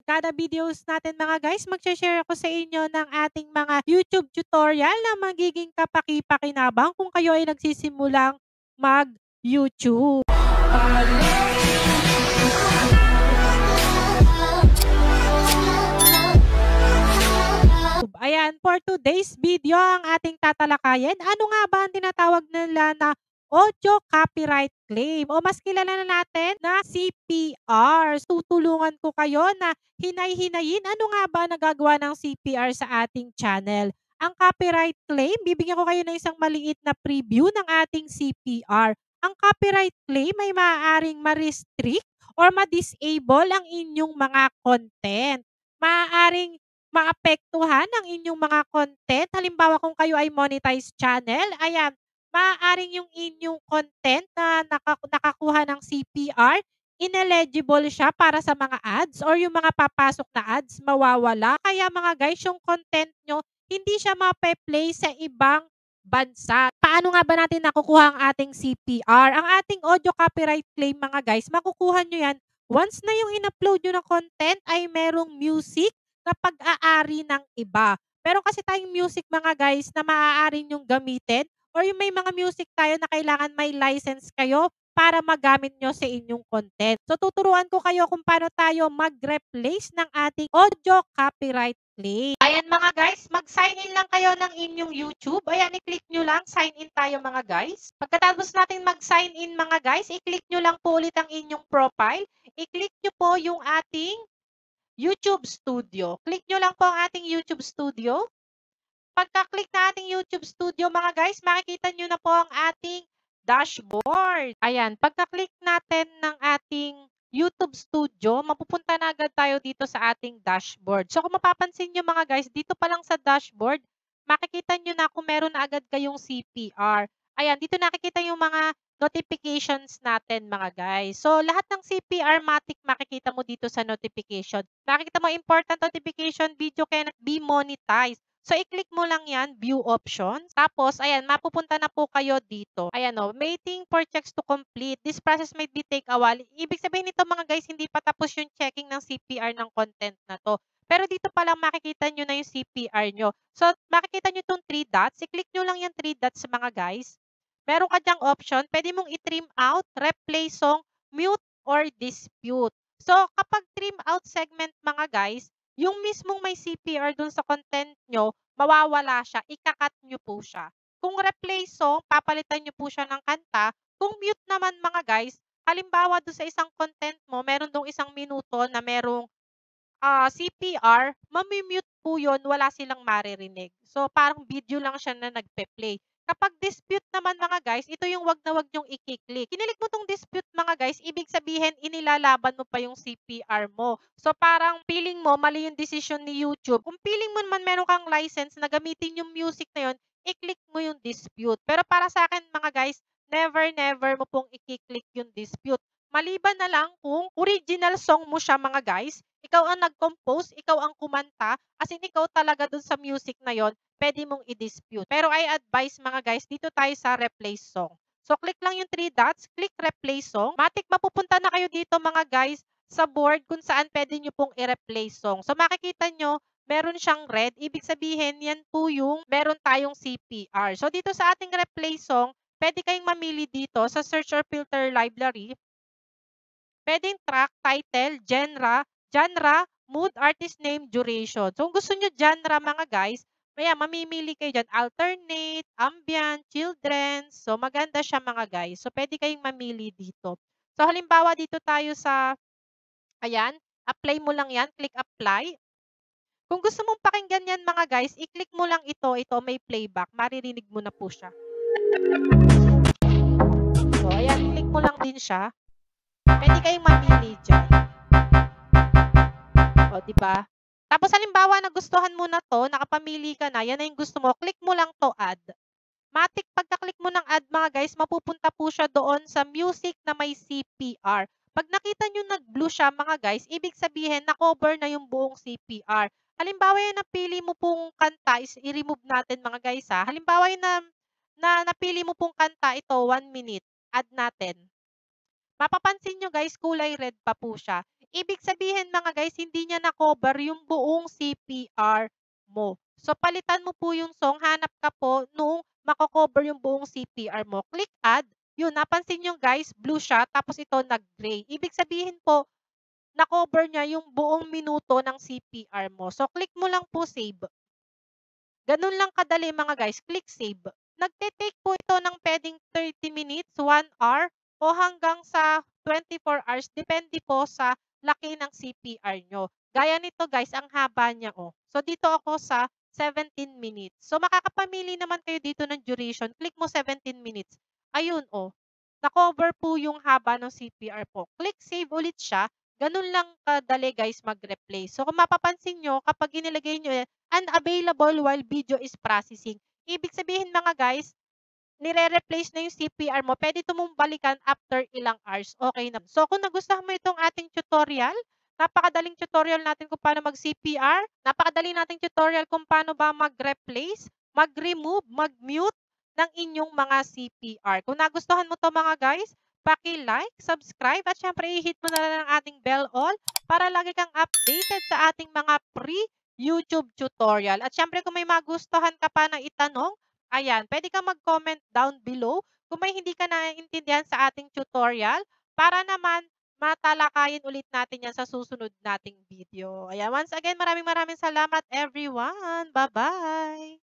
kada videos natin mga guys, magshe-share ako sa inyo ng ating mga YouTube tutorial na magiging kapaki-pakinabang kung kayo ay nagsisimulang mag-YouTube. Ayan, for today's video ang ating tatalakayin, ano nga ba ang tinatawag nila na audio copyright claim o mas kilala na natin na CPR. Tutulungan ko kayo na hinay-hinayin ano nga ba nagagawa ng CPR sa ating channel. Ang copyright claim, bibigyan ko kayo ng isang maliit na preview ng ating CPR. Ang copyright claim ay maaaring ma-restrict or ma-disable ang inyong mga content. Maaaring maapektuhan ang inyong mga content. Halimbawa kung kayo ay monetized channel, ayan, maaaring yung inyong content na nakakuha ng CPR, ineligible siya para sa mga ads or yung mga papasok na ads mawawala. Kaya mga guys, yung content nyo, hindi siya mape-play sa ibang bansa. Paano nga ba natin nakukuha ang ating CPR? Ang ating audio copyright claim mga guys, makukuha nyo yan once na yung in-upload nyo na content ay merong music na pag-aari ng iba. Pero kasi tayong music mga guys na maaari nyong gamitin or yung may mga music tayo na kailangan may license kayo para magamit nyo sa inyong content. So tuturuan ko kayo kung paano tayo mag-replace ng ating audio copyright claim. Ayan mga guys, mag-sign in lang kayo ng inyong YouTube. Ayan, i-click nyo lang, sign in tayo mga guys. Pagkatapos natin mag-sign in mga guys, i-click nyo lang po ulit ang inyong profile. I-click nyo po yung ating YouTube Studio. Click nyo lang po ang ating YouTube Studio. Pagka-click na ating YouTube Studio mga guys, makikita nyo na po ang ating dashboard. Ayan, pagka-click natin ng ating YouTube Studio, mapupunta na agad tayo dito sa ating dashboard. So kung mapapansin nyo mga guys, dito pa lang sa dashboard, makikita nyo na kung meron na agad kayong CPR. Ayan, dito nakikita yung mga notifications natin mga guys. So lahat ng CPR matic makikita mo dito sa notification. Makikita mo important notification video cannot be monetized. So, i-click mo lang yan, view options. Tapos, ayan, mapupunta na po kayo dito. Ayan o, waiting for checks to complete. This process might be take a while. Ibig sabihin nito mga guys, hindi pa tapos yung checking ng CPR ng content na to. Pero dito pa lang makikita nyo na yung CPR nyo. So, makikita nyo itong 3 dots. I-click nyo lang yung 3 dots mga guys. Meron ka dyang option. Pwede mong i-trim out, replay song, mute, or dispute. So, kapag trim out segment mga guys, yung mismong may CPR dun sa content nyo, mawawala siya, ikakat nyo po siya. Kung replay song, papalitan nyo po siya ng kanta. Kung mute naman mga guys, halimbawa doon sa isang content mo, meron dong 1 minuto na merong CPR, mami-mute po yun, wala silang maririnig. So, parang video lang siya na nagpe-play. Kapag dispute naman mga guys, ito yung wag na wag yung i-click. Kinilik mo tong dispute mga guys, ibig sabihin inilalaban mo pa yung CPR mo. So parang feeling mo mali yung decision ni YouTube. Kung feeling mo naman meron kang license na gamitin yung music na yun, i-click mo yung dispute. Pero para sa akin mga guys, never mo pong i-click yung dispute. Maliban na lang kung original song mo siya mga guys, ikaw ang nag-compose, ikaw ang kumanta, as in ikaw talaga dun sa music na yon, pwede mong i-dispute. Pero I advise mga guys, dito tayo sa replace song. So, click lang yung 3 dots, click replace song. Matik mapupunta na kayo dito mga guys sa board kung saan pwede nyo pong i-replace song. So, makikita nyo, meron siyang red. Ibig sabihin, yan po yung meron tayong CPR. So, dito sa ating replace song, pwede kayong mamili dito sa search or filter library. Pwedeng track, title, genre, mood, artist name, duration. So, kung gusto nyo genre mga guys, mamimili kayo dyan. Alternate, ambient, children's. So, maganda siya mga guys. So, pwede kayong mamili dito. So, halimbawa dito tayo sa, ayan, apply mo lang yan. Click apply. Kung gusto mong pakinggan yan mga guys, i-click mo lang ito. Ito may playback. Maririnig mo na po siya. So, ayan, click mo lang din siya. Pwede kayong mamili dyan. O, diba? Tapos, halimbawa, nagustuhan mo na to, nakapamili ka na, yan na yung gusto mo, click mo lang to add. Matik, pagka-click mo ng add mga guys, mapupunta po siya doon sa music na may CPR. Pag nakita nyo nag-blue siya mga guys, ibig sabihin, na-cover na yung buong CPR. Halimbawa, yung napili mo pong kanta, is i-remove natin mga guys ha. Halimbawa, yung napili mo pong kanta, ito, 1 minute, add natin. Mapapansin nyo guys, kulay red pa po siya. Ibig sabihin mga guys, hindi niya na-cover yung buong CPR mo. So, palitan mo po yung song, hanap ka po nung mako-cover yung buong CPR mo. Click add, yun, napansin niyo guys, blue siya, tapos ito nag-gray. Ibig sabihin po, na-cover niya yung buong minuto ng CPR mo. So, click mo lang po save. Ganun lang kadali mga guys, click save. Nagte-take po ito ng puwedeng 30 minutes, 1 hour, o hanggang sa 24 hours, depende po sa laki ng CPR niyo. Gaya nito guys, ang haba niya, oh. So, dito ako sa 17 minutes. So, makakapamili naman kayo dito ng duration, click mo 17 minutes. Ayun, oh, na-cover po yung haba ng CPR po. Click save ulit siya, ganun lang kadali guys mag-replay. So, kung mapapansin niyo kapag inilagay niyo unavailable while video is processing. Ibig sabihin mga guys, nire-replace na yung CPR mo, pwede ito mong balikan after ilang hours, okay na. So kung nagustuhan mo itong ating tutorial, napakadaling tutorial natin kung paano mag-CPR, napakadaling nating tutorial kung paano ba mag-replace, mag-remove, mag-mute ng inyong mga CPR. Kung nagustuhan mo to mga guys, paki-like, subscribe, at syempre i-hit mo na lang ang ating bell all para lagi kang updated sa ating mga free YouTube tutorial. At syempre kung may magustuhan ka pa na itanong, ayan, puwede kang mag-comment down below kung may hindi ka naiintindihan sa ating tutorial para naman matalakayin ulit natin 'yan sa susunod nating video. Ayan, once again, maraming maraming salamat everyone. Bye-bye.